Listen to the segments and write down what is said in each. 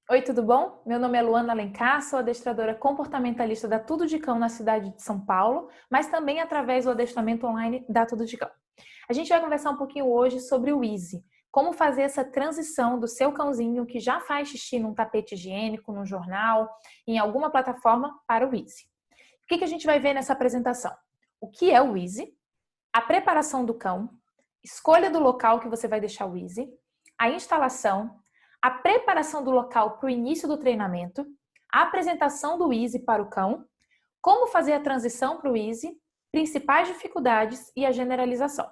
Oi, tudo bom? Meu nome é Luana Alencar, sou adestradora comportamentalista da Tudo de Cão na cidade de São Paulo, mas também através do adestramento online da Tudo de Cão. A gente vai conversar um pouquinho hoje sobre o Easy, como fazer essa transição do seu cãozinho que já faz xixi num tapete higiênico, num jornal, em alguma plataforma, para o Easy. O que a gente vai ver nessa apresentação? O que é o Easy, a preparação do cão, escolha do local que você vai deixar o Easy, a instalação, a preparação do local para o início do treinamento, a apresentação do Easy para o cão, como fazer a transição para o Easy, principais dificuldades e a generalização.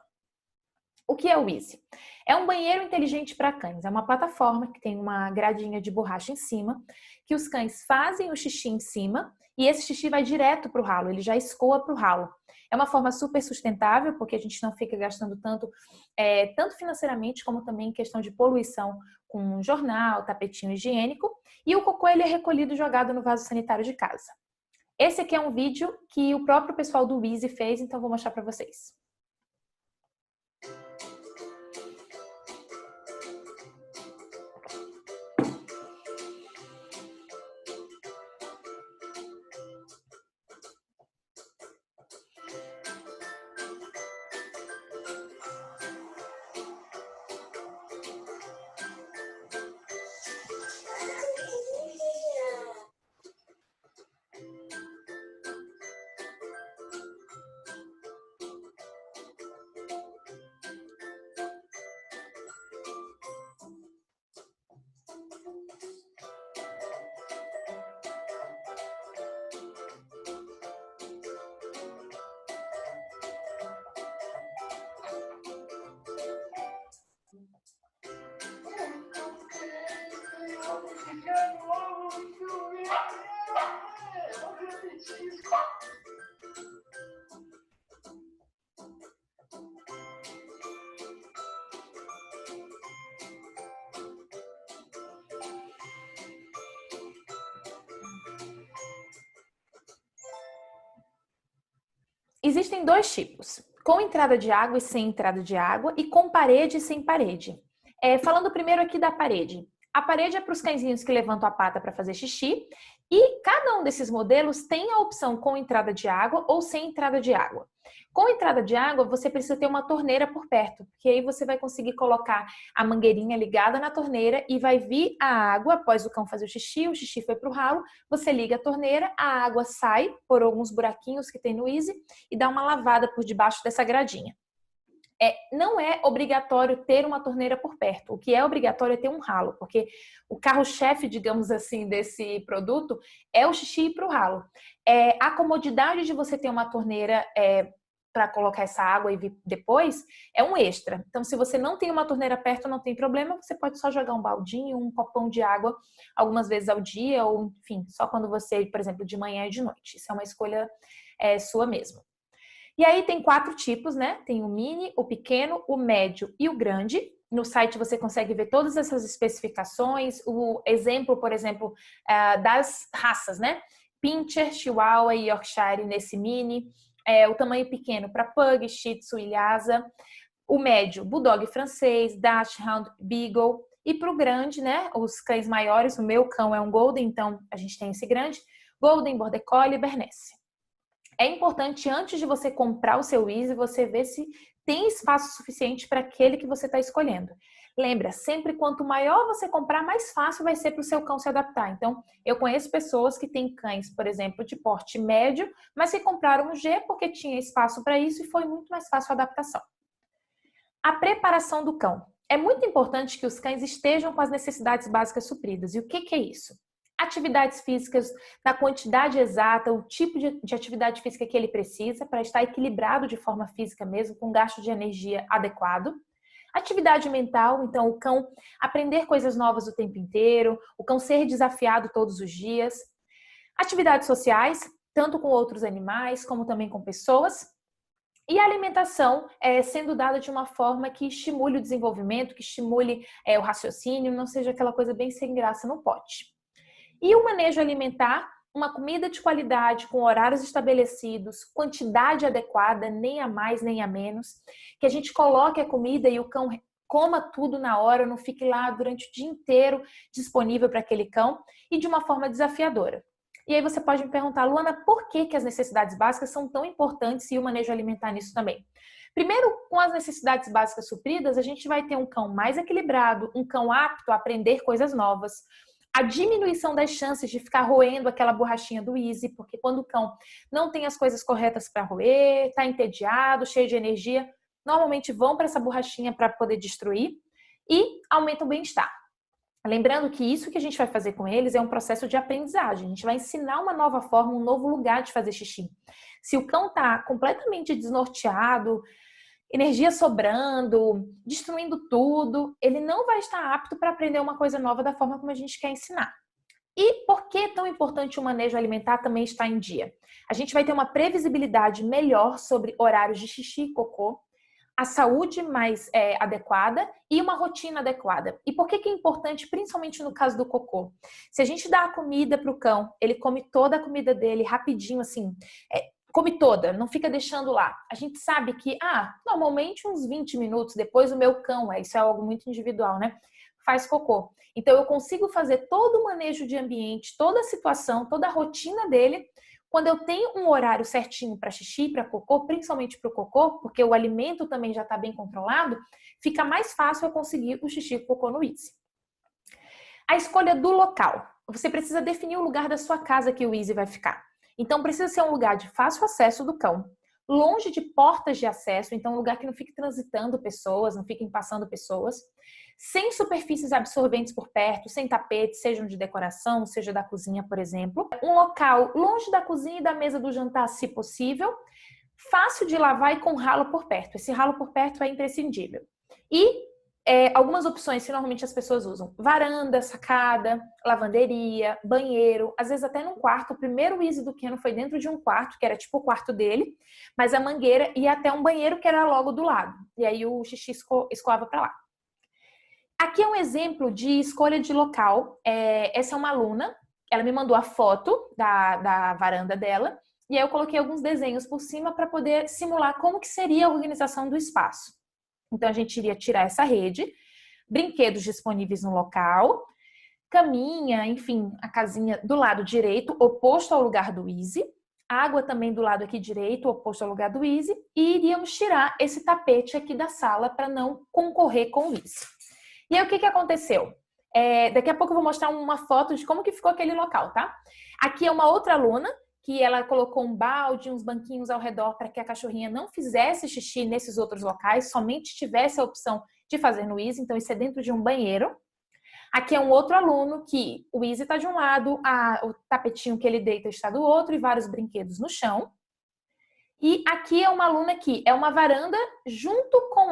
O que é o Easy? É um banheiro inteligente para cães. É uma plataforma que tem uma gradinha de borracha em cima, que os cães fazem o xixi em cima e esse xixi vai direto para o ralo, ele já escoa para o ralo. É uma forma super sustentável, porque a gente não fica gastando tanto financeiramente, como também em questão de poluição com um jornal, tapetinho higiênico. E o cocô ele é recolhido e jogado no vaso sanitário de casa. Esse aqui é um vídeo que o próprio pessoal do Easy fez, então vou mostrar para vocês. Existem dois tipos, com entrada de água e sem entrada de água e com parede e sem parede. Falando primeiro aqui da parede. A parede é para os cãezinhos que levantam a pata para fazer xixi e cada um desses modelos tem a opção com entrada de água ou sem entrada de água. Com entrada de água, você precisa ter uma torneira por perto, porque aí você vai conseguir colocar a mangueirinha ligada na torneira e vai vir a água após o cão fazer o xixi foi para o ralo, você liga a torneira, a água sai por alguns buraquinhos que tem no Easy e dá uma lavada por debaixo dessa gradinha. Não é obrigatório ter uma torneira por perto. O que é obrigatório é ter um ralo, porque o carro-chefe, digamos assim, desse produto é o xixi para o ralo. A comodidade de você ter uma torneira para colocar essa água e vir depois é um extra. Então, se você não tem uma torneira perto, não tem problema, você pode só jogar um baldinho, um copão de água algumas vezes ao dia, ou enfim, só quando você, por exemplo, de manhã e de noite. Isso é uma escolha sua mesmo. E aí tem 4 tipos, né? Tem o mini, o pequeno, o médio e o grande. No site você consegue ver todas essas especificações, o exemplo, por exemplo, das raças, né? Pinscher, Chihuahua e Yorkshire nesse mini. O tamanho pequeno para Pug, Shih Tzu e Lhasa. O médio, Bulldog francês, Dachshund, Beagle. E para o grande, né? Os cães maiores, o meu cão é um Golden, então a gente tem esse grande. Golden, Border Collie e Bernese. É importante, antes de você comprar o seu Easy, você ver se tem espaço suficiente para aquele que você está escolhendo. Lembra, sempre quanto maior você comprar, mais fácil vai ser para o seu cão se adaptar. Então, eu conheço pessoas que têm cães, por exemplo, de porte médio, mas que compraram um G porque tinha espaço para isso e foi muito mais fácil a adaptação. A preparação do cão. É muito importante que os cães estejam com as necessidades básicas supridas. E o que é isso? Atividades físicas na quantidade exata, o tipo de atividade física que ele precisa para estar equilibrado de forma física mesmo, com gasto de energia adequado. Atividade mental, então o cão aprender coisas novas o tempo inteiro, o cão ser desafiado todos os dias. Atividades sociais, tanto com outros animais como também com pessoas. E a alimentação sendo dada de uma forma que estimule o desenvolvimento, que estimule o raciocínio, não seja aquela coisa bem sem graça no pote. E o manejo alimentar, uma comida de qualidade, com horários estabelecidos, quantidade adequada, nem a mais nem a menos, que a gente coloque a comida e o cão coma tudo na hora, não fique lá durante o dia inteiro disponível para aquele cão e de uma forma desafiadora. E aí você pode me perguntar, Luana, por que as necessidades básicas são tão importantes e o manejo alimentar nisso também? Primeiro, com as necessidades básicas supridas, a gente vai ter um cão mais equilibrado, um cão apto a aprender coisas novas, a diminuição das chances de ficar roendo aquela borrachinha do Easy, porque quando o cão não tem as coisas corretas para roer, está entediado, cheio de energia, normalmente vão para essa borrachinha para poder destruir e aumenta o bem-estar. Lembrando que isso que a gente vai fazer com eles é um processo de aprendizagem. A gente vai ensinar uma nova forma, um novo lugar de fazer xixi. Se o cão está completamente desnorteado, energia sobrando, destruindo tudo, ele não vai estar apto para aprender uma coisa nova da forma como a gente quer ensinar. E por que é tão importante o manejo alimentar também estar em dia? A gente vai ter uma previsibilidade melhor sobre horários de xixi e cocô, a saúde mais adequada e uma rotina adequada. E por que é importante, principalmente no caso do cocô? Se a gente dá a comida para o cão, ele come toda a comida dele rapidinho, assim, come toda, não fica deixando lá. A gente sabe que, normalmente uns 20 minutos depois o meu cão, isso é algo muito individual, né? Faz cocô. Então eu consigo fazer todo o manejo de ambiente, toda a situação, toda a rotina dele, quando eu tenho um horário certinho para xixi, para cocô, principalmente para o cocô, porque o alimento também já está bem controlado, fica mais fácil eu conseguir o xixi e o cocô no Easy. A escolha do local. Você precisa definir o lugar da sua casa que o Easy vai ficar. Então precisa ser um lugar de fácil acesso do cão, longe de portas de acesso, então um lugar que não fique transitando pessoas, não fiquem passando pessoas, sem superfícies absorventes por perto, sem tapetes, sejam de decoração, seja da cozinha, por exemplo. Um local longe da cozinha e da mesa do jantar, se possível, fácil de lavar e com ralo por perto. Esse ralo por perto é imprescindível. E algumas opções que normalmente as pessoas usam: varanda, sacada, lavanderia, banheiro, às vezes até num quarto. O primeiro Easy do Keno foi dentro de um quarto, que era tipo o quarto dele, mas a mangueira ia até um banheiro que era logo do lado. E aí o xixi escoava para lá. Aqui é um exemplo de escolha de local. Essa é uma aluna, ela me mandou a foto da varanda dela, e aí eu coloquei alguns desenhos por cima para poder simular como que seria a organização do espaço. Então a gente iria tirar essa rede, brinquedos disponíveis no local, caminha, enfim, a casinha do lado direito, oposto ao lugar do Easy, água também do lado aqui direito, oposto ao lugar do Easy, e iríamos tirar esse tapete aqui da sala para não concorrer com o Easy. E aí o que aconteceu? Daqui a pouco eu vou mostrar uma foto de como que ficou aquele local, tá? Aqui é uma outra aluna, que ela colocou um balde, uns banquinhos ao redor para que a cachorrinha não fizesse xixi nesses outros locais, somente tivesse a opção de fazer no Easy, então isso é dentro de um banheiro. Aqui é um outro aluno que o Easy está de um lado, o tapetinho que ele deita está do outro e vários brinquedos no chão. E aqui é uma aluna que é uma varanda junto com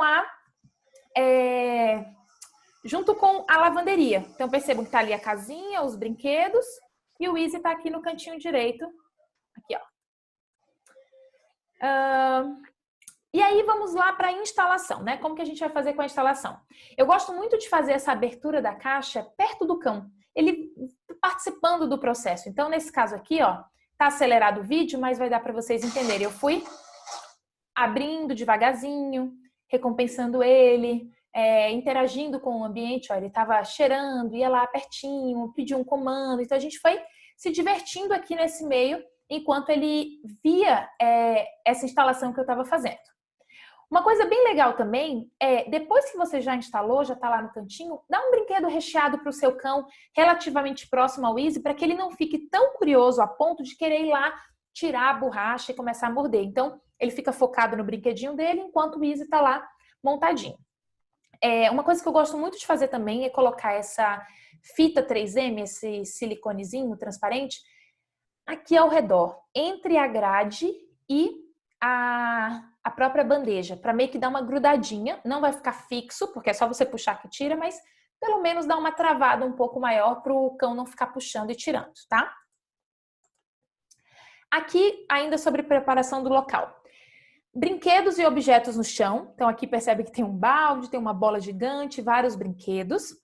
a lavanderia. Então percebam que está ali a casinha, os brinquedos e o Easy está aqui no cantinho direito. Aqui, ó. E aí vamos lá para a instalação, né? Como que a gente vai fazer com a instalação? Eu gosto muito de fazer essa abertura da caixa perto do cão, ele participando do processo. Então, nesse caso aqui, ó, tá acelerado o vídeo, mas vai dar para vocês entenderem. Eu fui abrindo devagarzinho, recompensando ele, interagindo com o ambiente. Ó, ele estava cheirando, ia lá pertinho, pediu um comando. Então, a gente foi se divertindo aqui nesse meio, enquanto ele via essa instalação que eu estava fazendo. Uma coisa bem legal também depois que você já instalou, já está lá no cantinho, dá um brinquedo recheado para o seu cão relativamente próximo ao Easy, para que ele não fique tão curioso a ponto de querer ir lá tirar a borracha e começar a morder. Então, ele fica focado no brinquedinho dele, enquanto o Easy está lá montadinho. Uma coisa que eu gosto muito de fazer também é colocar essa fita 3M, esse siliconezinho transparente, aqui ao redor, entre a grade e a própria bandeja, para meio que dar uma grudadinha. Não vai ficar fixo, porque é só você puxar que tira, mas pelo menos dá uma travada um pouco maior para o cão não ficar puxando e tirando, tá? Aqui, ainda sobre preparação do local. Brinquedos e objetos no chão. Então aqui percebe que tem um balde, tem uma bola gigante, vários brinquedos.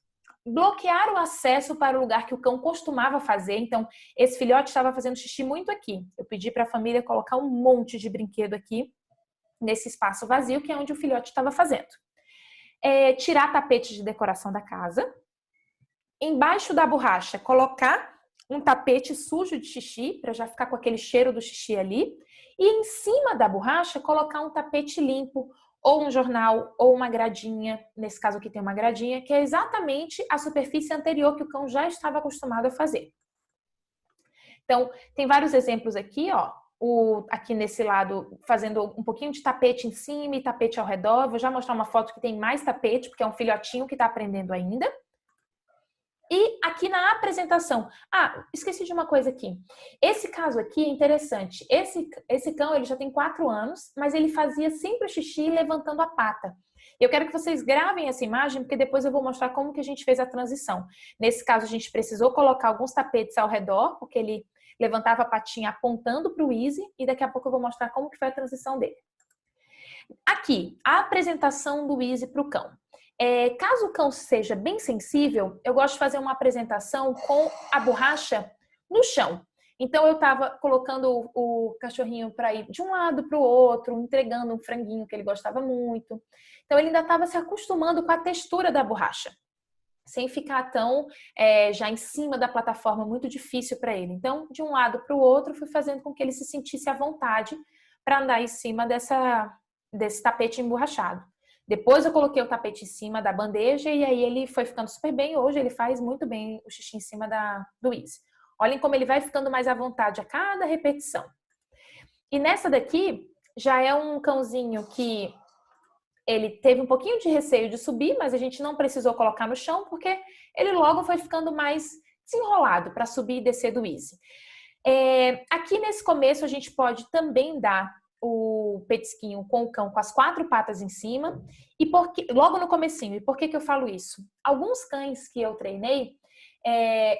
Bloquear o acesso para o lugar que o cão costumava fazer. Então, esse filhote estava fazendo xixi muito aqui. Eu pedi para a família colocar um monte de brinquedo aqui, nesse espaço vazio, que é onde o filhote estava fazendo. tirar tapete de decoração da casa. Embaixo da borracha, colocar um tapete sujo de xixi, para já ficar com aquele cheiro do xixi ali. E em cima da borracha, colocar um tapete limpo, ou um jornal, ou uma gradinha. Nesse caso aqui tem uma gradinha, que é exatamente a superfície anterior que o cão já estava acostumado a fazer. Então, tem vários exemplos aqui, ó. Aqui nesse lado, fazendo um pouquinho de tapete em cima e tapete ao redor. Vou já mostrar uma foto que tem mais tapete, porque é um filhotinho que está aprendendo ainda. E aqui na apresentação, esqueci de uma coisa aqui. Esse caso aqui é interessante. Esse cão, ele já tem 4 anos, mas ele fazia sempre xixi levantando a pata. Eu quero que vocês gravem essa imagem, porque depois eu vou mostrar como que a gente fez a transição. Nesse caso, a gente precisou colocar alguns tapetes ao redor, porque ele levantava a patinha apontando para o Easy, e daqui a pouco eu vou mostrar como que foi a transição dele. Aqui, a apresentação do Easy para o cão. Caso o cão seja bem sensível, eu gosto de fazer uma apresentação com a borracha no chão. Então, eu estava colocando o cachorrinho para ir de um lado para o outro, entregando um franguinho que ele gostava muito. Então, ele ainda estava se acostumando com a textura da borracha, sem ficar tão já em cima da plataforma, muito difícil para ele. Então, de um lado para o outro, fui fazendo com que ele se sentisse à vontade para andar em cima desse tapete emborrachado. Depois eu coloquei o tapete em cima da bandeja e aí ele foi ficando super bem. Hoje ele faz muito bem o xixi em cima do Easy. Olhem como ele vai ficando mais à vontade a cada repetição. E nessa daqui já é um cãozinho que ele teve um pouquinho de receio de subir, mas a gente não precisou colocar no chão porque ele logo foi ficando mais desenrolado para subir e descer do Easy. Aqui nesse começo a gente pode também dar o petisquinho com o cão com as 4 patas em cima e logo no comecinho. E por que eu falo isso? Alguns cães que eu treinei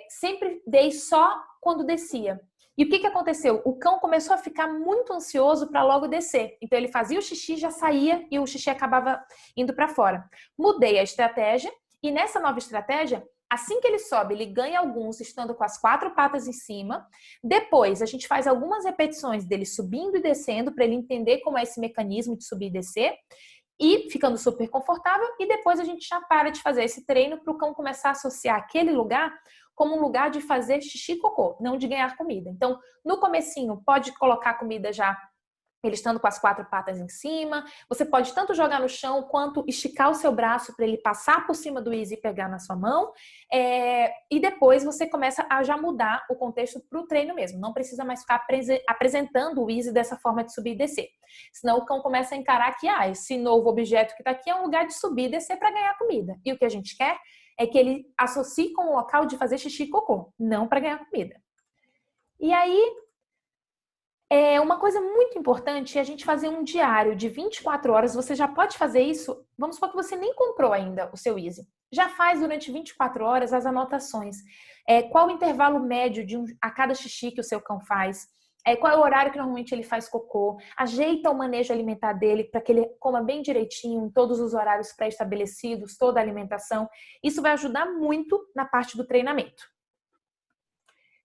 sempre dei só quando descia. E o que aconteceu? O cão começou a ficar muito ansioso para logo descer. Então ele fazia o xixi, já saía e o xixi acabava indo para fora. Mudei a estratégia e nessa nova estratégia, assim que ele sobe, ele ganha alguns estando com as 4 patas em cima. Depois, a gente faz algumas repetições dele subindo e descendo para ele entender como é esse mecanismo de subir e descer. E ficando super confortável. E depois a gente já para de fazer esse treino para o cão começar a associar aquele lugar como um lugar de fazer xixi e cocô, não de ganhar comida. Então, no comecinho, pode colocar comida já ele estando com as 4 patas em cima. Você pode tanto jogar no chão quanto esticar o seu braço para ele passar por cima do Easy e pegar na sua mão. E depois você começa a já mudar o contexto para o treino mesmo. Não precisa mais ficar apresentando o Easy dessa forma de subir e descer. Senão o cão começa a encarar que esse novo objeto que está aqui é um lugar de subir e descer para ganhar comida. E o que a gente quer é que ele associe com o local de fazer xixi e cocô, não para ganhar comida. E aí, uma coisa muito importante é a gente fazer um diário de 24 horas. Você já pode fazer isso. Vamos supor que você nem comprou ainda o seu Easy. Já faz durante 24 horas as anotações. Qual o intervalo médio a cada xixi que o seu cão faz? Qual é o horário que normalmente ele faz cocô? Ajeita o manejo alimentar dele para que ele coma bem direitinho em todos os horários pré-estabelecidos, toda a alimentação. Isso vai ajudar muito na parte do treinamento.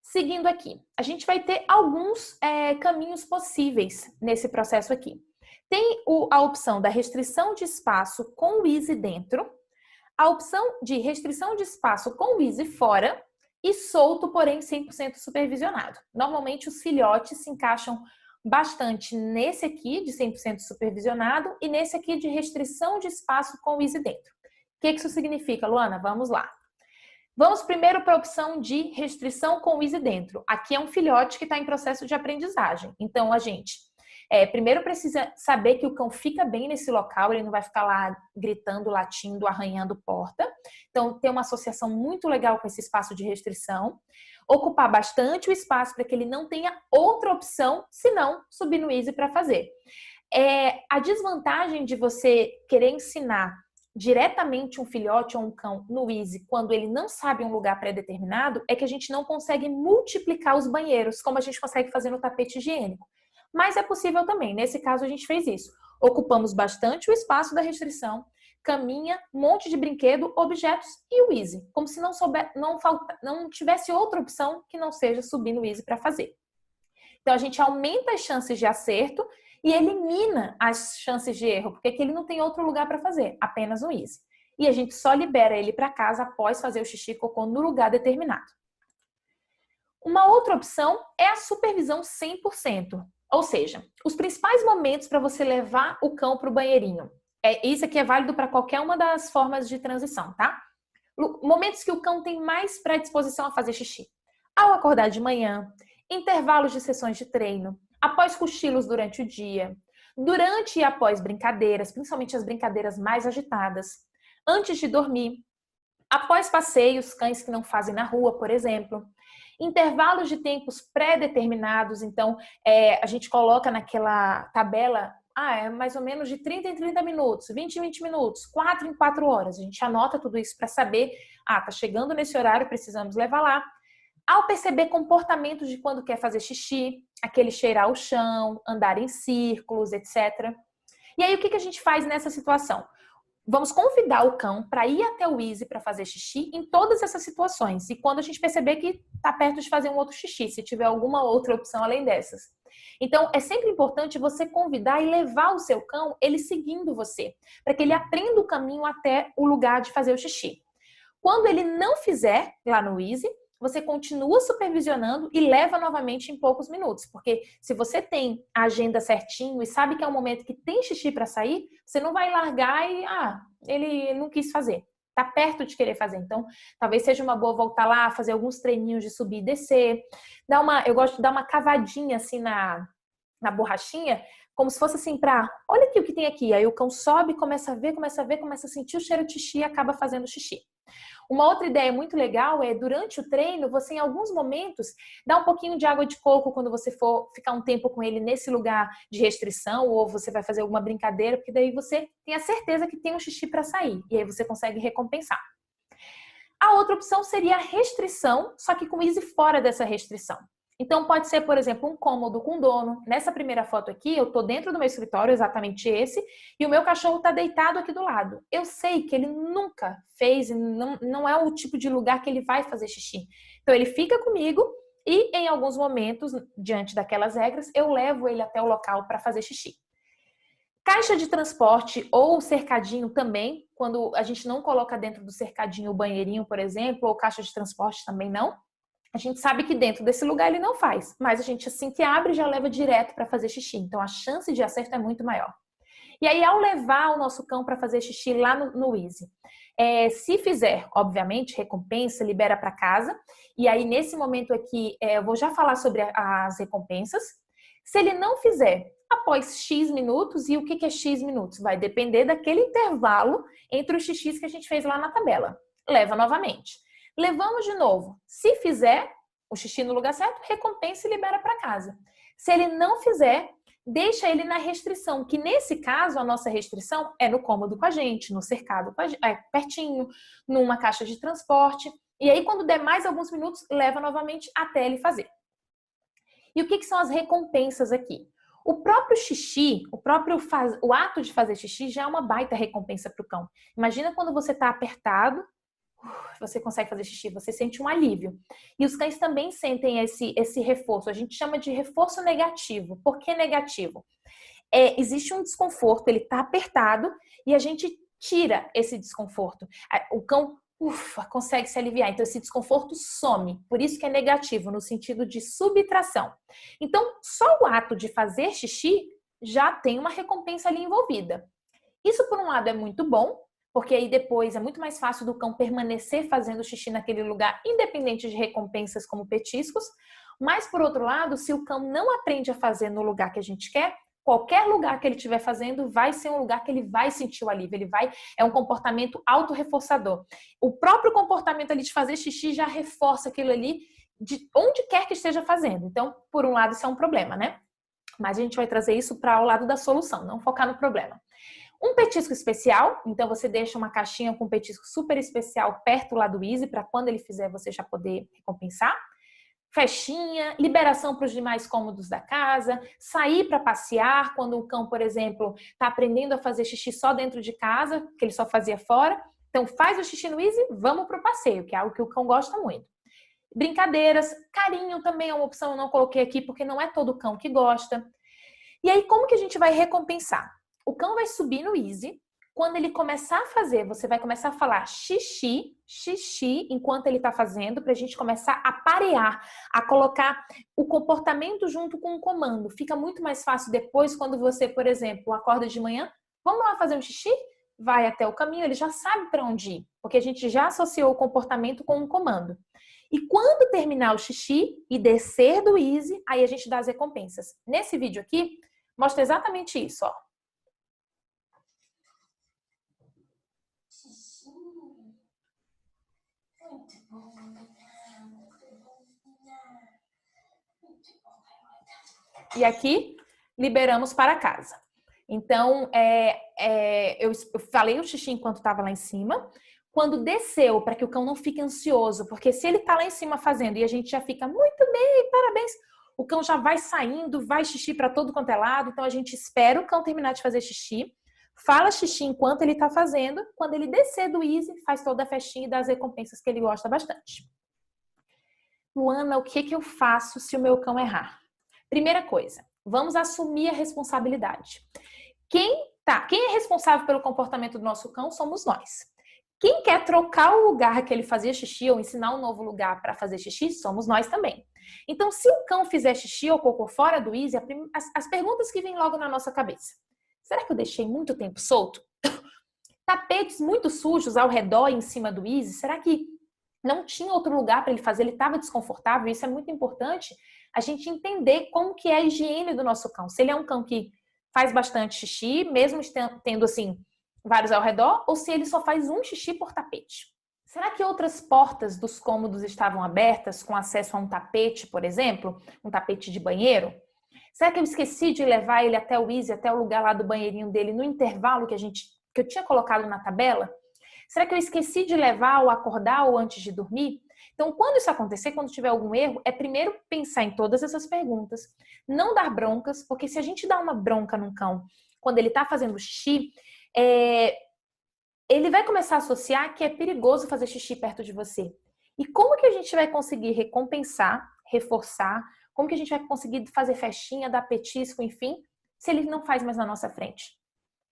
Seguindo aqui, a gente vai ter alguns caminhos possíveis nesse processo aqui. Tem a opção da restrição de espaço com o Easy dentro, a opção de restrição de espaço com o Easy fora e solto, porém 100% supervisionado. Normalmente os filhotes se encaixam bastante nesse aqui de 100% supervisionado e nesse aqui de restrição de espaço com o Easy dentro. O que isso significa, Luana? Vamos lá. Vamos primeiro para a opção de restrição com o Easy dentro. Aqui é um filhote que está em processo de aprendizagem. Então, a gente primeiro precisa saber que o cão fica bem nesse local, ele não vai ficar lá gritando, latindo, arranhando porta. Então, tem uma associação muito legal com esse espaço de restrição. Ocupar bastante o espaço para que ele não tenha outra opção, senão subir no Easy para fazer. A desvantagem de você querer ensinar diretamente um filhote ou um cão no Easy, quando ele não sabe um lugar pré-determinado, é que a gente não consegue multiplicar os banheiros, como a gente consegue fazer no tapete higiênico. Mas é possível também. Nesse caso, a gente fez isso. Ocupamos bastante o espaço da restrição, caminha, um monte de brinquedo, objetos e o Easy. Como se não tivesse outra opção que não seja subir no Easy para fazer. Então, a gente aumenta as chances de acerto e elimina as chances de erro, porque aqui ele não tem outro lugar para fazer, apenas no Easy. E a gente só libera ele para casa após fazer o xixi e cocô no lugar determinado. Uma outra opção é a supervisão 100%, ou seja, os principais momentos para você levar o cão para o banheirinho. Isso aqui é válido para qualquer uma das formas de transição, tá? Momentos que o cão tem mais predisposição a fazer xixi. Ao acordar de manhã, intervalos de sessões de treino, após cochilos durante o dia, durante e após brincadeiras, principalmente as brincadeiras mais agitadas, antes de dormir, após passeios, cães que não fazem na rua, por exemplo, intervalos de tempos pré-determinados, então a gente coloca naquela tabela, é mais ou menos de 30 em 30 minutos, 20 em 20 minutos, 4 em 4 horas. A gente anota tudo isso para saber, tá chegando nesse horário, precisamos levar lá. Ao perceber comportamentos de quando quer fazer xixi, aquele cheirar o chão, andar em círculos, etc. E aí o que a gente faz nessa situação? Vamos convidar o cão para ir até o Easy para fazer xixi em todas essas situações. E quando a gente perceber que está perto de fazer um outro xixi, se tiver alguma outra opção além dessas. Então, é sempre importante você convidar e levar o seu cão, ele seguindo você, para que ele aprenda o caminho até o lugar de fazer o xixi. Quando ele não fizer lá no Easy, você continua supervisionando e leva novamente em poucos minutos. Porque se você tem a agenda certinho e sabe que é um momento que tem xixi para sair, você não vai largar e, ele não quis fazer. Tá perto de querer fazer. Então, talvez seja uma boa voltar lá, fazer alguns treininhos de subir e descer. Eu gosto de dar uma cavadinha assim na borrachinha, como se fosse assim olha aqui o que tem aqui. Aí o cão sobe, começa a ver, começa a sentir o cheiro de xixi e acaba fazendo xixi. Uma outra ideia muito legal é, durante o treino, você em alguns momentos dá um pouquinho de água de coco quando você for ficar um tempo com ele nesse lugar de restrição, ou você vai fazer alguma brincadeira, porque daí você tem a certeza que tem um xixi para sair, e aí você consegue recompensar. A outra opção seria a restrição, só que com Easy fora dessa restrição. Então pode ser, por exemplo, um cômodo com dono. Nessa primeira foto aqui, eu tô dentro do meu escritório, exatamente esse, e o meu cachorro tá deitado aqui do lado. Eu sei que ele nunca fez, não é o tipo de lugar que ele vai fazer xixi. Então ele fica comigo e em alguns momentos, diante daquelas regras, eu levo ele até o local para fazer xixi. Caixa de transporte ou cercadinho também, quando a gente não coloca dentro do cercadinho o banheirinho, por exemplo, ou caixa de transporte também não. A gente sabe que dentro desse lugar ele não faz, mas a gente assim que abre já leva direto para fazer xixi. Então a chance de acerto é muito maior. E aí ao levar o nosso cão para fazer xixi lá no Easy, se fizer, obviamente, recompensa, libera para casa. E aí nesse momento aqui eu vou já falar sobre as recompensas. Se ele não fizer após X minutos, e o que é X minutos? Vai depender daquele intervalo entre os xixis que a gente fez lá na tabela. Leva novamente. Levamos de novo. Se fizer o xixi no lugar certo, recompensa e libera para casa. Se ele não fizer, deixa ele na restrição, que nesse caso a nossa restrição é no cômodo com a gente, no cercado com a gente, pertinho, numa caixa de transporte. E aí quando der mais alguns minutos, leva novamente até ele fazer. E o que são as recompensas aqui? O próprio xixi, o ato de fazer xixi já é uma baita recompensa para o cão. Imagina quando você está apertado, você consegue fazer xixi, você sente um alívio. E os cães também sentem esse reforço. A gente chama de reforço negativo. Por que negativo? Existe um desconforto, ele está apertado e a gente tira esse desconforto. O cão consegue se aliviar. Então esse desconforto some. Por isso que é negativo, no sentido de subtração. Então só o ato de fazer xixi já tem uma recompensa ali envolvida. Isso por um lado é muito bom, porque aí depois é muito mais fácil do cão permanecer fazendo xixi naquele lugar, independente de recompensas como petiscos. Mas, por outro lado, se o cão não aprende a fazer no lugar que a gente quer, qualquer lugar que ele estiver fazendo vai ser um lugar que ele vai sentir o alívio. É um comportamento autorreforçador. O próprio comportamento ali de fazer xixi já reforça aquilo ali de onde quer que esteja fazendo. Então, por um lado, isso é um problema, né? Mas a gente vai trazer isso para o lado da solução, não focar no problema. Um petisco especial, então você deixa uma caixinha com um petisco super especial perto lá do Easy, para quando ele fizer você já poder recompensar. Festinha, liberação para os demais cômodos da casa, sair para passear, quando o cão, por exemplo, está aprendendo a fazer xixi só dentro de casa, que ele só fazia fora. Então faz o xixi no Easy, vamos para o passeio, que é algo que o cão gosta muito. Brincadeiras, carinho também é uma opção, eu não coloquei aqui porque não é todo cão que gosta. E aí, como que a gente vai recompensar? O cão vai subir no easy. Quando ele começar a fazer, você vai começar a falar xixi, xixi, enquanto ele está fazendo, para a gente começar a parear, a colocar o comportamento junto com o comando. Fica muito mais fácil depois, quando você, por exemplo, acorda de manhã, vamos lá fazer um xixi? Vai até o caminho, ele já sabe para onde ir, porque a gente já associou o comportamento com um comando. E quando terminar o xixi e descer do easy, aí a gente dá as recompensas. Nesse vídeo aqui, mostra exatamente isso, ó. E aqui, liberamos para casa. Então, eu falei o xixi enquanto estava lá em cima. Quando desceu, para que o cão não fique ansioso, porque se ele está lá em cima fazendo e a gente já fica muito bem, parabéns, o cão já vai saindo, vai xixi para todo quanto é lado. Então, a gente espera o cão terminar de fazer xixi, fala xixi enquanto ele está fazendo. Quando ele descer do easy, faz toda a festinha e dá as recompensas que ele gosta bastante. Luana, o que eu faço se o meu cão errar? Primeira coisa, vamos assumir a responsabilidade. Quem é responsável pelo comportamento do nosso cão somos nós. Quem quer trocar o lugar que ele fazia xixi ou ensinar um novo lugar para fazer xixi, somos nós também. Então, se o cão fizer xixi ou cocô fora do easy, as perguntas que vêm logo na nossa cabeça. Será que eu deixei muito tempo solto? Tapetes muito sujos ao redor e em cima do easy? Será que não tinha outro lugar para ele fazer? Ele estava desconfortável? Isso é muito importante, a gente entender como que é a higiene do nosso cão. Se ele é um cão que faz bastante xixi, mesmo tendo, assim, vários ao redor, ou se ele só faz um xixi por tapete. Será que outras portas dos cômodos estavam abertas com acesso a um tapete, por exemplo? Um tapete de banheiro? Será que eu esqueci de levar ele até o easy, até o lugar lá do banheirinho dele, no intervalo que eu tinha colocado na tabela? Será que eu esqueci de levar ou acordar ou antes de dormir? Então, quando isso acontecer, quando tiver algum erro, é primeiro pensar em todas essas perguntas, não dar broncas, porque se a gente dá uma bronca num cão quando ele está fazendo xixi, ele vai começar a associar que é perigoso fazer xixi perto de você. E como que a gente vai conseguir recompensar, reforçar, como que a gente vai conseguir fazer festinha, dar petisco, enfim, se ele não faz mais na nossa frente?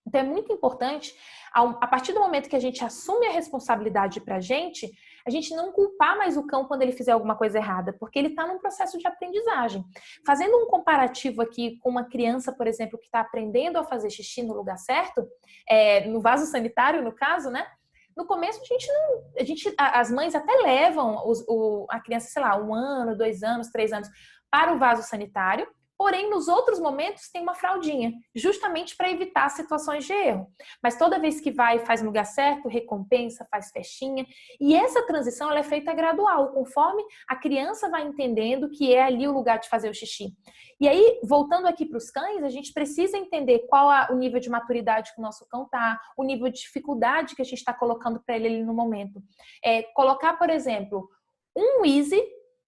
Então é muito importante, a partir do momento que a gente assume a responsabilidade pra gente, a gente não culpar mais o cão quando ele fizer alguma coisa errada, porque ele está num processo de aprendizagem. Fazendo um comparativo aqui com uma criança, por exemplo, que está aprendendo a fazer xixi no lugar certo, no vaso sanitário, no caso, né? No começo, as mães até levam a criança, sei lá, 1 ano, 2 anos, 3 anos, para o vaso sanitário. Porém, nos outros momentos tem uma fraldinha, justamente para evitar situações de erro. Mas toda vez que vai, faz no lugar certo, recompensa, faz festinha. E essa transição ela é feita gradual, conforme a criança vai entendendo que é ali o lugar de fazer o xixi. E aí, voltando aqui para os cães, a gente precisa entender qual o nível de maturidade que o nosso cão está, o nível de dificuldade que a gente está colocando para ele ali no momento. Colocar, por exemplo, um easy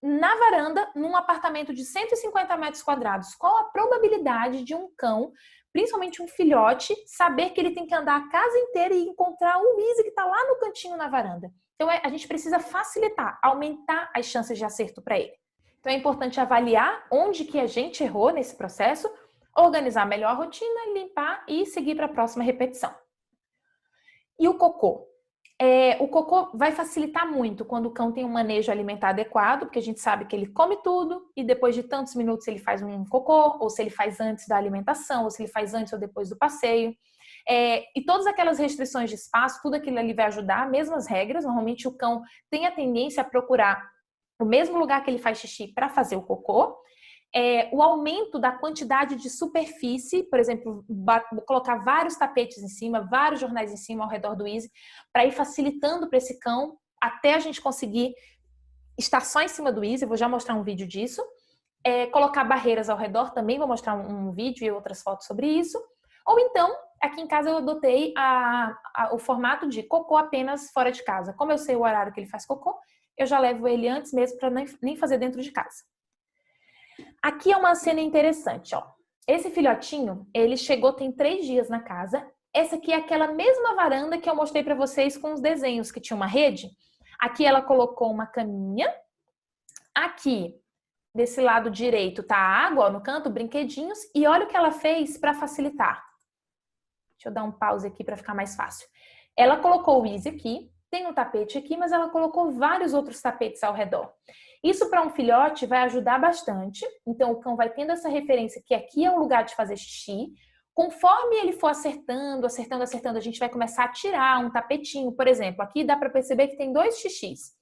na varanda, num apartamento de 150 metros quadrados. Qual a probabilidade de um cão, principalmente um filhote, saber que ele tem que andar a casa inteira e encontrar um easy que está lá no cantinho na varanda? Então, a gente precisa facilitar, aumentar as chances de acerto para ele. Então, é importante avaliar onde que a gente errou nesse processo, organizar melhor a rotina, limpar e seguir para a próxima repetição. E o cocô? O cocô vai facilitar muito quando o cão tem um manejo alimentar adequado, porque a gente sabe que ele come tudo e depois de tantos minutos ele faz um cocô, ou se ele faz antes da alimentação, ou se ele faz antes ou depois do passeio. E todas aquelas restrições de espaço, tudo aquilo ali vai ajudar, mesmas regras. Normalmente o cão tem a tendência a procurar o mesmo lugar que ele faz xixi para fazer o cocô. O aumento da quantidade de superfície, por exemplo, colocar vários tapetes em cima, vários jornais em cima ao redor do easy, para ir facilitando para esse cão até a gente conseguir estar só em cima do easy. Vou já mostrar um vídeo disso. Colocar barreiras ao redor também, vou mostrar um vídeo e outras fotos sobre isso. Ou então, aqui em casa eu adotei o formato de cocô apenas fora de casa. Como eu sei o horário que ele faz cocô, eu já levo ele antes mesmo para nem fazer dentro de casa. Aqui é uma cena interessante, ó. Esse filhotinho, ele chegou tem 3 dias na casa. Essa aqui é aquela mesma varanda que eu mostrei para vocês com os desenhos, que tinha uma rede. Aqui ela colocou uma caminha. Aqui Desse lado direito tá a água, ó, no canto, brinquedinhos. E olha o que ela fez para facilitar. Deixa eu dar um pause aqui para ficar mais fácil. Ela colocou o Easy aqui, tem um tapete aqui, mas ela colocou vários outros tapetes ao redor. Isso para um filhote vai ajudar bastante. Então o cão vai tendo essa referência que aqui é o lugar de fazer xixi. Conforme ele for acertando, a gente vai começar a tirar um tapetinho. Por exemplo, aqui dá para perceber que tem 2 xixis.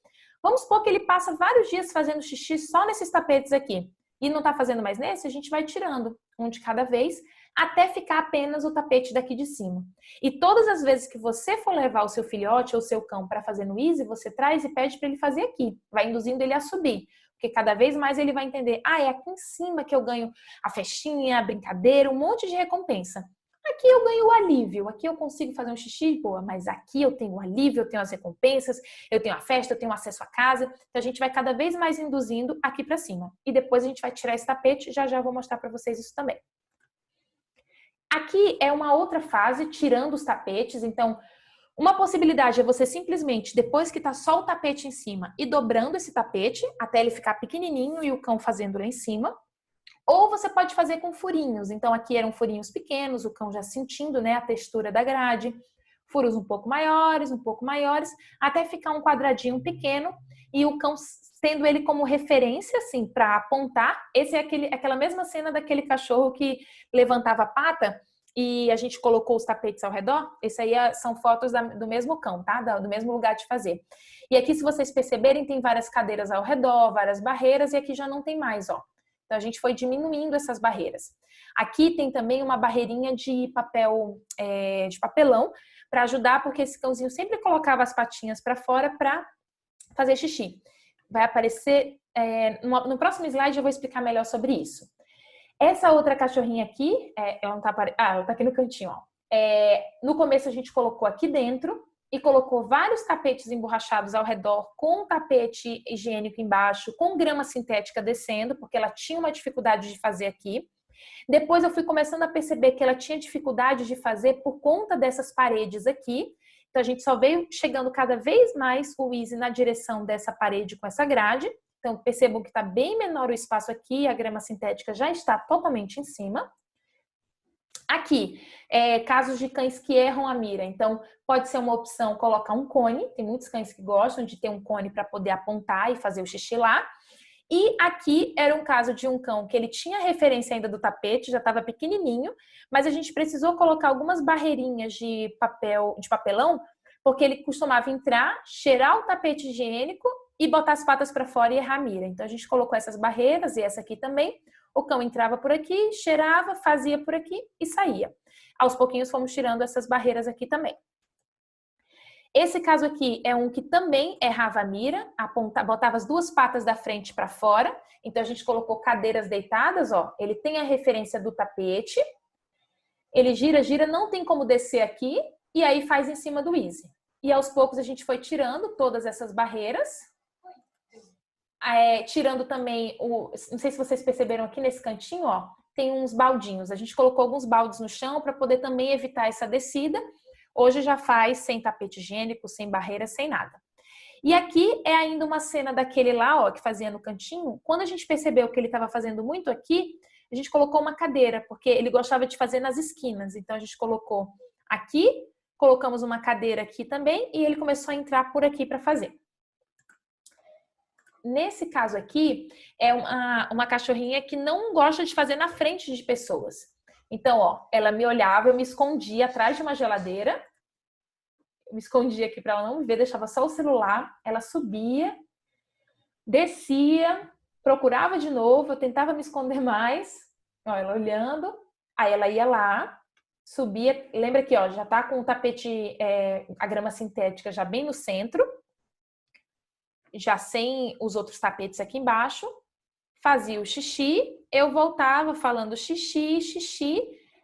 Vamos supor que ele passa vários dias fazendo xixi só nesses tapetes aqui e não está fazendo mais nesse, a gente vai tirando um de cada vez até ficar apenas o tapete daqui de cima. E todas as vezes que você for levar o seu filhote ou o seu cão para fazer no Easy, você traz e pede para ele fazer aqui, vai induzindo ele a subir. Porque cada vez mais ele vai entender, é aqui em cima que eu ganho a festinha, a brincadeira, um monte de recompensa. Aqui eu ganho o alívio, aqui eu consigo fazer um xixi, boa, mas aqui eu tenho o alívio, eu tenho as recompensas, eu tenho a festa, eu tenho acesso à casa. Então a gente vai cada vez mais induzindo aqui para cima. E depois a gente vai tirar esse tapete, já vou mostrar para vocês isso também. Aqui é uma outra fase, tirando os tapetes. Então, uma possibilidade é você simplesmente, depois que tá só o tapete em cima, ir dobrando esse tapete até ele ficar pequenininho e o cão fazendo lá em cima. Ou você pode fazer com furinhos. Então aqui eram furinhos pequenos, o cão já sentindo, né, a textura da grade. Furos um pouco maiores, até ficar um quadradinho pequeno e o cão tendo ele como referência, assim, para apontar. Esse é aquela mesma cena daquele cachorro que levantava a pata e a gente colocou os tapetes ao redor. Esse aí são fotos do mesmo cão, tá? Do mesmo lugar de fazer. E aqui, se vocês perceberem, tem várias cadeiras ao redor, várias barreiras, e aqui já não tem mais, ó. Então, a gente foi diminuindo essas barreiras. Aqui tem também uma barreirinha de papelão para ajudar, porque esse cãozinho sempre colocava as patinhas para fora para fazer xixi. Vai aparecer, no próximo slide eu vou explicar melhor sobre isso. Essa outra cachorrinha aqui, ela tá aqui no cantinho, ó. No começo a gente colocou aqui dentro e colocou vários tapetes emborrachados ao redor, com tapete higiênico embaixo, com grama sintética descendo, porque ela tinha uma dificuldade de fazer aqui. Depois eu fui começando a perceber que ela tinha dificuldade de fazer por conta dessas paredes aqui. Então a gente só veio chegando cada vez mais o Easy na direção dessa parede com essa grade. Então percebam que está bem menor o espaço aqui, a grama sintética já está totalmente em cima. Aqui, casos de cães que erram a mira. Então, pode ser uma opção colocar um cone. Tem muitos cães que gostam de ter um cone para poder apontar e fazer o xixi lá. E aqui era um caso de um cão que ele tinha referência ainda do tapete, já estava pequenininho, mas a gente precisou colocar algumas barreirinhas de papelão, porque ele costumava entrar, cheirar o tapete higiênico e botar as patas para fora e errar a mira. Então, a gente colocou essas barreiras e essa aqui também. O cão entrava por aqui, cheirava, fazia por aqui e saía. Aos pouquinhos fomos tirando essas barreiras aqui também. Esse caso aqui é um que também errava a mira, botava as 2 patas da frente para fora. Então a gente colocou cadeiras deitadas, ó. Ele tem a referência do tapete. Ele gira, não tem como descer aqui e aí faz em cima do Easy. E aos poucos a gente foi tirando todas essas barreiras. Tirando também, não sei se vocês perceberam aqui nesse cantinho, ó, tem uns baldinhos. A gente colocou alguns baldes no chão para poder também evitar essa descida. Hoje já faz sem tapete higiênico, sem barreira, sem nada. E aqui é ainda uma cena daquele lá, ó, que fazia no cantinho. Quando a gente percebeu que ele estava fazendo muito aqui, a gente colocou uma cadeira, porque ele gostava de fazer nas esquinas. Então a gente colocou aqui, colocamos uma cadeira aqui também e ele começou a entrar por aqui para fazer. Nesse caso aqui, é uma cachorrinha que não gosta de fazer na frente de pessoas. Então, ó, ela me olhava, eu me escondia atrás de uma geladeira. Eu me escondia aqui para ela não me ver, deixava só o celular. Ela subia, descia, procurava de novo, eu tentava me esconder mais. Ó, ela olhando. Aí ela ia lá, subia. Lembra que, ó, já tá com o tapete, a grama sintética já bem no centro. Já sem os outros tapetes aqui embaixo, fazia o xixi, eu voltava falando xixi,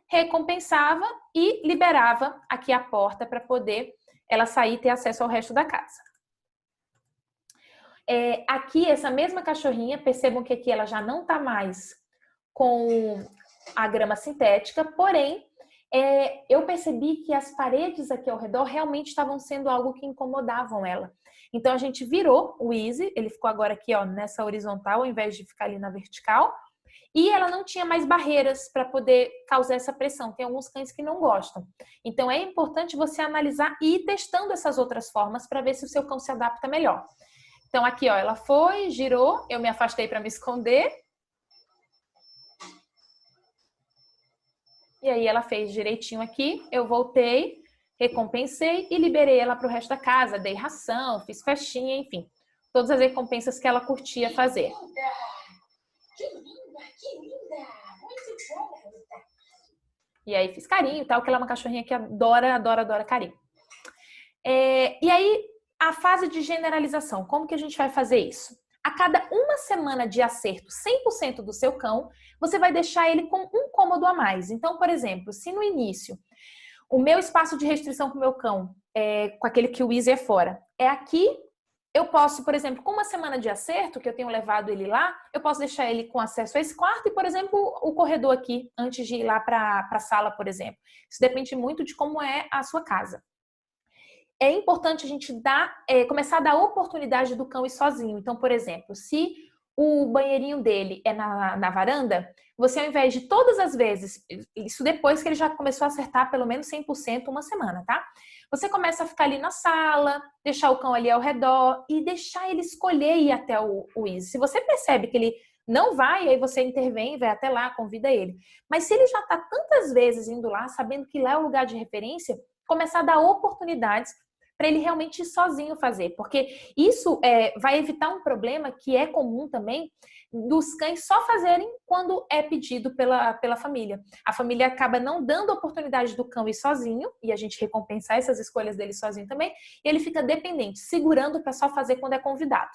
recompensava e liberava aqui a porta para poder ela sair e ter acesso ao resto da casa. Aqui, essa mesma cachorrinha, percebam que aqui ela já não está mais com a grama sintética, porém, eu percebi que as paredes aqui ao redor realmente estavam sendo algo que incomodavam ela. Então, a gente virou o Easy, ele ficou agora aqui, ó, nessa horizontal, ao invés de ficar ali na vertical. E ela não tinha mais barreiras para poder causar essa pressão. Tem alguns cães que não gostam. Então, é importante você analisar e ir testando essas outras formas para ver se o seu cão se adapta melhor. Então, aqui, ó, ela foi, girou, eu me afastei para me esconder. E aí, ela fez direitinho aqui, eu voltei, recompensei e liberei ela para o resto da casa. Dei ração, fiz festinha, enfim. Todas as recompensas que ela curtia fazer. Que linda, que linda! Muito bom, garota. E aí, fiz carinho e tal, que ela é uma cachorrinha que adora, adora, adora carinho. E aí, a fase de generalização, como que a gente vai fazer isso? A cada uma semana de acerto 100% do seu cão, você vai deixar ele com um cômodo a mais. Então, por exemplo, se no início o meu espaço de restrição com o meu cão, com aquele que o Easy é fora, é aqui, eu posso, por exemplo, com uma semana de acerto, que eu tenho levado ele lá, eu posso deixar ele com acesso a esse quarto e, por exemplo, o corredor aqui, antes de ir lá para a sala, por exemplo. Isso depende muito de como é a sua casa. É importante a gente começar a dar oportunidade do cão ir sozinho. Então, por exemplo, se o banheirinho dele é na varanda, você, ao invés de todas as vezes, isso depois que ele já começou a acertar pelo menos 100% uma semana, tá? Você começa a ficar ali na sala, deixar o cão ali ao redor e deixar ele escolher ir até o Easy. Se você percebe que ele não vai, aí você intervém, vai até lá, convida ele. Mas se ele já está tantas vezes indo lá, sabendo que lá é o lugar de referência, começar a dar oportunidades para ele realmente ir sozinho fazer, porque isso vai evitar um problema que é comum também dos cães só fazerem quando é pedido pela família. A família acaba não dando oportunidade do cão ir sozinho, e a gente recompensar essas escolhas dele sozinho também, e ele fica dependente, segurando para só fazer quando é convidado.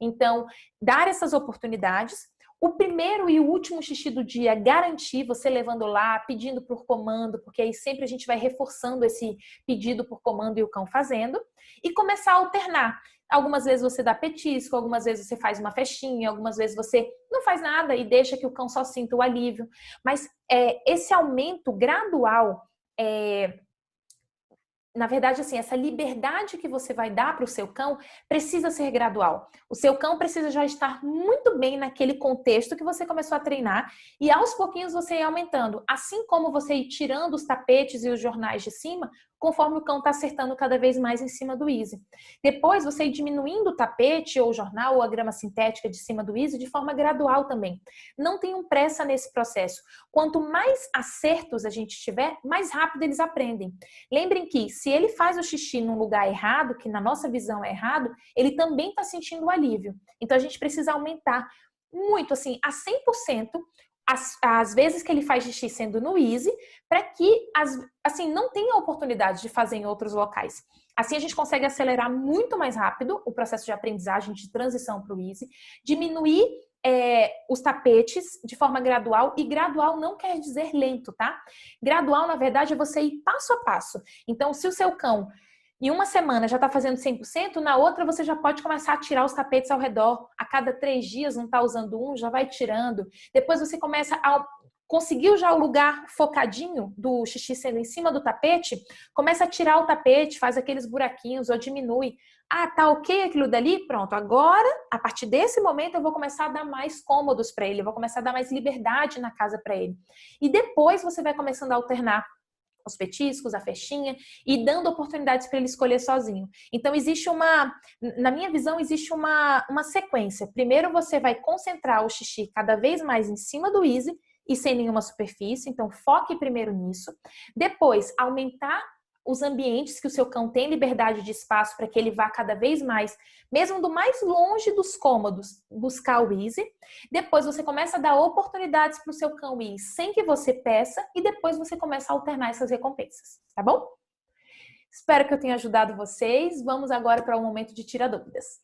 Então, dar essas oportunidades. O primeiro e o último xixi do dia, garantir você levando lá, pedindo por comando, porque aí sempre a gente vai reforçando esse pedido por comando e o cão fazendo. E começar a alternar. Algumas vezes você dá petisco, algumas vezes você faz uma festinha, algumas vezes você não faz nada e deixa que o cão só sinta o alívio. Mas esse aumento gradual na verdade, assim, essa liberdade que você vai dar para o seu cão precisa ser gradual. O seu cão precisa já estar muito bem naquele contexto que você começou a treinar e aos pouquinhos você ir aumentando. Assim como você ir tirando os tapetes e os jornais de cima, conforme o cão está acertando cada vez mais em cima do Easy. Depois você ir diminuindo o tapete ou o jornal ou a grama sintética de cima do Easy de forma gradual também. Não tenham pressa nesse processo. Quanto mais acertos a gente tiver, mais rápido eles aprendem. Lembrem que se ele faz o xixi num lugar errado, que na nossa visão é errado, ele também está sentindo alívio. Então a gente precisa aumentar muito, assim, a 100% as vezes que ele faz xixi sendo no Easy, para que assim, não tenha oportunidade de fazer em outros locais. Assim a gente consegue acelerar muito mais rápido o processo de aprendizagem, de transição para o Easy, diminuir os tapetes de forma gradual, e gradual não quer dizer lento, tá? Gradual, na verdade, é você ir passo a passo. Então, se o seu cão em uma semana já está fazendo 100%, na outra você já pode começar a tirar os tapetes ao redor. A cada 3 dias não está usando um, já vai tirando. Depois você começa a... Conseguiu já o lugar focadinho do xixi sendo em cima do tapete? Começa a tirar o tapete, faz aqueles buraquinhos ou diminui. Ah, tá ok aquilo dali? Pronto. Agora, a partir desse momento, eu vou começar a dar mais cômodos para ele. Eu vou começar a dar mais liberdade na casa para ele. E depois você vai começando a alternar os petiscos, a festinha, e dando oportunidades para ele escolher sozinho. Então, na minha visão, existe uma sequência. Primeiro, você vai concentrar o xixi cada vez mais em cima do Easy e sem nenhuma superfície, então foque primeiro nisso. Depois, aumentar os ambientes que o seu cão tem liberdade de espaço para que ele vá cada vez mais, mesmo do mais longe dos cômodos, buscar o Easy. Depois você começa a dar oportunidades para o seu cão ir sem que você peça e depois você começa a alternar essas recompensas, tá bom? Espero que eu tenha ajudado vocês. Vamos agora para o momento de tirar dúvidas.